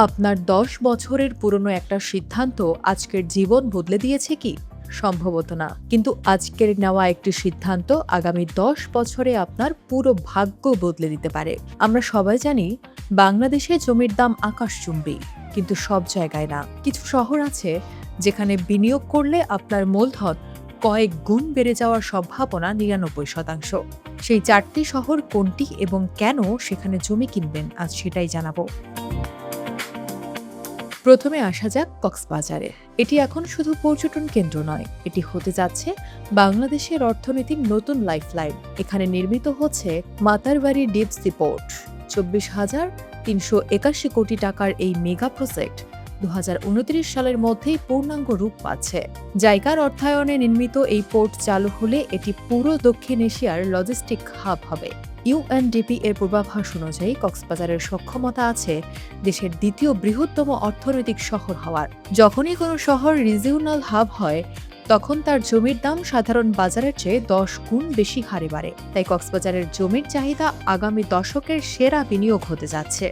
আপনার ১০ বছরের পুরনো একটা সিদ্ধান্ত আজকের জীবন বদলে দিয়েছে কি? সম্ভবত না। কিন্তু আজকের নেওয়া একটি সিদ্ধান্ত আগামী ১০ বছরে আপনার পুরো ভাগ্য বদলে দিতে পারে। আমরা সবাই জানি বাংলাদেশে জমির দাম আকাশচুম্বী, কিন্তু সব জায়গায় না। কিছু শহর আছে যেখানে বিনিয়োগ করলে আপনার মূলধন কয়েক গুণ বেড়ে যাওয়ার সম্ভাবনা ৯৯%। সেই ৪টি শহর কোনটি এবং কেন সেখানে জমি কিনবেন, আজ সেটাই জানাবো। প্রথমে আসা যাক কক্সবাজারে। এটি এখন শুধু পর্যটন কেন্দ্র নয়, এটি হতে যাচ্ছে বাংলাদেশের অর্থনীতির নতুন লাইফলাইন। এখানে নির্মিত হচ্ছে মাতারবাড়ি ডিপ সি পোর্ট। ২৪,৩৮১ কোটি টাকার এই মেগা প্রজেক্ট ২০২৯ সালের মধ্যেই পূর্ণাঙ্গ রূপ পাচ্ছে। জায়গার অর্থায়নে নির্মিত এই পোর্ট চালু হলে এটি পুরো দক্ষিণ এশিয়ার লজিস্টিক হাব হবে। ইউএনডিপি এর পূর্বাভাস অনুযায়ী কক্সবাজারের সক্ষমতা আছে দেশের দ্বিতীয় বৃহত্তম অর্থনৈতিক শহর হওয়ার। যখনই কোনো শহর রিজিওনাল হাব হয়, তখন তার জমির দাম সাধারণ বাজারের চেয়ে ১০ গুণ বেশি হারে বাড়ে। তাই কক্সবাজারের জমির চাহিদা আগামী দশকের সেরা বিনিয়োগ হতে যাচ্ছে।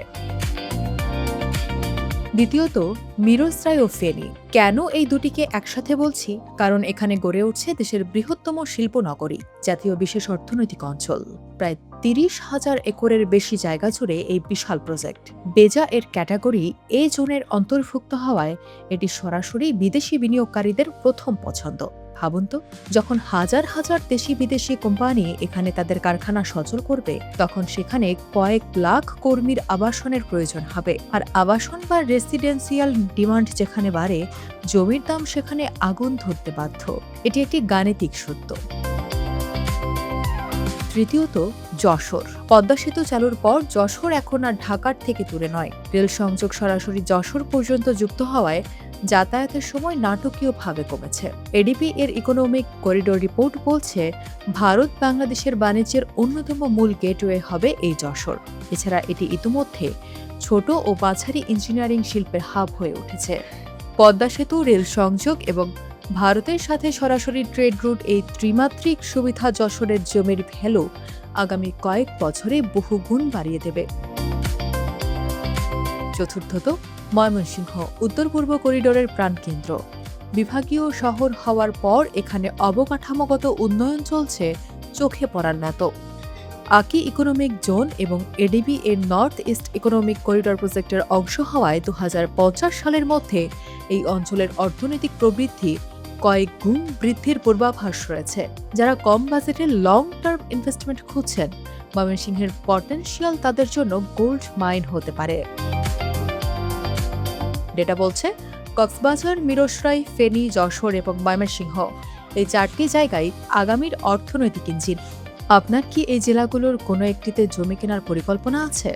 দ্বিতীয়ত, মিরসরাই ও ফেনী। কেন এই দুটিকে একসাথে বলছি? কারণ এখানে গড়ে উঠছে দেশের বৃহত্তম শিল্পনগরী, জাতীয় বিশেষ অর্থনৈতিক অঞ্চল। প্রায় ৩০,০০০ একরের বেশি জায়গা জুড়ে এই বিশাল প্রজেক্ট। বেজা এর ক্যাটাগরি এ জোনের অন্তর্ভুক্ত হওয়ায় এটি সরাসরি বিদেশি বিনিয়োগকারীদের প্রথম পছন্দ। ভাবুন তো, যখন হাজার হাজার দেশি বিদেশি কোম্পানি এখানে তাদের কারখানা সচল করবে, তখন সেখানে কয়েক লাখ কর্মীর আবাসনের প্রয়োজন হবে। আর আবাসন বা রেসিডেন্সিয়াল ডিমান্ড যেখানে বাড়ে, জমির দাম সেখানে আগুন ধরতে বাধ্য। এটি একটি গাণিতিক সত্য। তৃতীয়ত, যশোর। পদ্মা সেতু চালুর পর যশোর এখন আর ঢাকার থেকে দূরে নয়। রেল সংযোগ সরাসরি যশোর পর্যন্ত যুক্ত হওয়ায় যাতায়াতের সময় নাটকীয়ভাবে কমেছে। এডিবি এর ইকোনমিক করিডোর রিপোর্ট বলছে, ভারত বাংলাদেশের বাণিজ্যের অন্যতম মূল গেটওয়ে হবে এই যশোর। এছাড়া এটি ইতিমধ্যে ছোট ও মাঝারি ইঞ্জিনিয়ারিং শিল্পের হাব হয়ে উঠেছে। পদ্মা সেতু, রেল সংযোগ এবং ভারতের সাথে সরাসরি ট্রেড রুট, এই ত্রিমাত্রিক সুবিধা যশোরের জমির ভ্যালু আগামী কয়েক বছরে বহুগুণ বাড়িয়ে দেবে। চতুর্থত, ময়মনসিংহ, উত্তর পূর্ব করিডোরের প্রাণকেন্দ্র। বিভাগীয় শহর হওয়ার পর এখানে অবকাঠামোগত উন্নয়ন চলছে চোখে পড়ার মতো। আকি ইকোনমিক জোন এবং এডিবি এর নর্থ ইস্ট ইকোনমিক করিডোর প্রজেক্টের অংশ হওয়ায় ২০৫০ সালের মধ্যে এই অঞ্চলের অর্থনৈতিক প্রবৃদ্ধি কয়েক গুণ বৃদ্ধির পূর্বাভাস রয়েছে। যারা কম বাজেটে লং টার্ম ইনভেস্টমেন্ট খুঁজছেন, ময়মনসিংহের পটেনশিয়াল তাদের জন্য গোল্ড মাইন হতে পারে। ডেটা বলছে, কক্সবাজার, মিরসরাই, ফেনী, যশোর এবং ময়মনসিংহ, এই ৪টি জায়গায় আগামীর অর্থনৈতিক ইঞ্জিন। আপনার কি এই জেলাগুলোর কোনো একটিতে জমি কেনার পরিকল্পনা আছে?